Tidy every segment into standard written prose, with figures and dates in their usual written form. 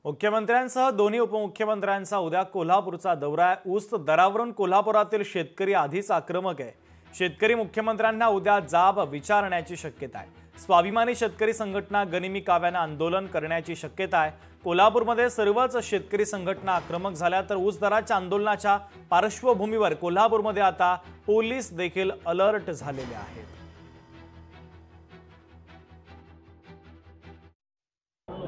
मुख्यमंत्र्यांसह दोन्ही उपमुख्यमंत्र्यांचा उद्या कोल्हापूरचा दौरा आहे। ऊस दरावरून कोल्हापुरातील शेतकरी आधीच आक्रमक आहे। शेतकरी मुख्यमंत्र्यांना उद्या जाब विचारण्याची शक्यता आहे। स्वाभिमानी शेतकरी संघटना गनिमी काव्याने आंदोलन करण्याची शक्यता आहे। कोल्हापूरमध्ये सर्वच शेतकरी संघटना आक्रमक झाल्या तर ऊस दराच्या आंदोलनाच्या पार्श्वभूमीवर कोल्हापूरमध्ये आता पोलीस देखील अलर्ट झालेले आहेत।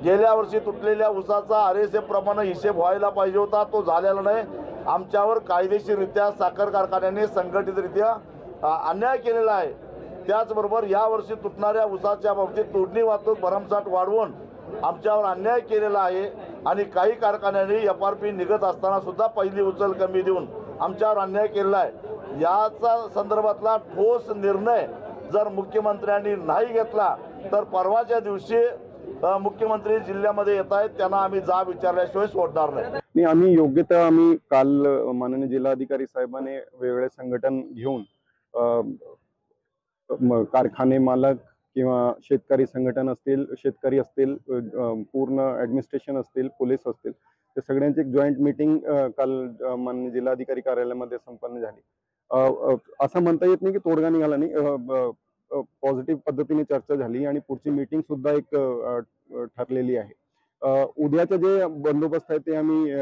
गेल्या वर्षी तुटलेल्या ऊसाचा आरएसएफ प्रमाणे हिशेब व्हायला पाहिजे होता, तो झालेला नाही। आमच्यावर कायदेशीररित्या साखर कारखान्याने संघटितरित्या अन्याय केलेला आहे। त्याचबरोबर या वर्षी तुटणाऱ्या ऊसाच्या बाबतीत तोडणी वाहतूक भरमसाठ वाढवून आमच्यावर अन्याय केलेला आहे आणि काही कारखान्यांनी एफआरपी निघत असताना सुद्धा पहिली उचल कमी देऊन आमच्यावर अन्याय केलेला आहे। याचा संदर्भातला ठोस निर्णय जर मुख्यमंत्र्यांनी नाही घेतला तर परवाच्या दिवशी मुख्यमंत्री जिल्ह्यामध्ये येत आहेत, त्यांना आम्ही जाब विचारल्याशिवाय सोडणार नाही। आम्ही योग्य तर आम्ही काल माननीय जिल्हाधिकारी साहेबांनी वेगवेगळे संघटन घेऊन कारखाने मालक किंवा शेतकरी संघटन असतील, शेतकरी असतील, पूर्ण ॲडमिनिस्ट्रेशन असतील, पोलीस असतील, ते सगळ्यांची एक जॉईंट मीटिंग काल माननीय जिल्हाधिकारी कार्यालयामध्ये संपन्न झाली। असं म्हणता येत नाही की तोडगा निघाला नाही, पॉझिटिव्ह पद्धतीने चर्चा झाली आणि पुढची मीटिंग सुद्धा एक ठरलेली आहे। उद्याचं जे बंदोबस्त आहे ते आम्ही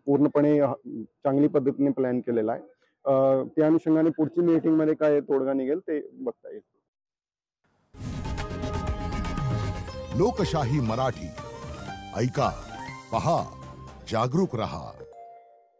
पूर्णपणे चांगली पद्धतीने प्लॅन केलेला आहे। त्या अनुषंगाने पुढची मीटिंग मध्ये काय तोडगा निघेल ते बघता येईल। लोकशाही मराठी ऐका, पहा, जागरूक रहा।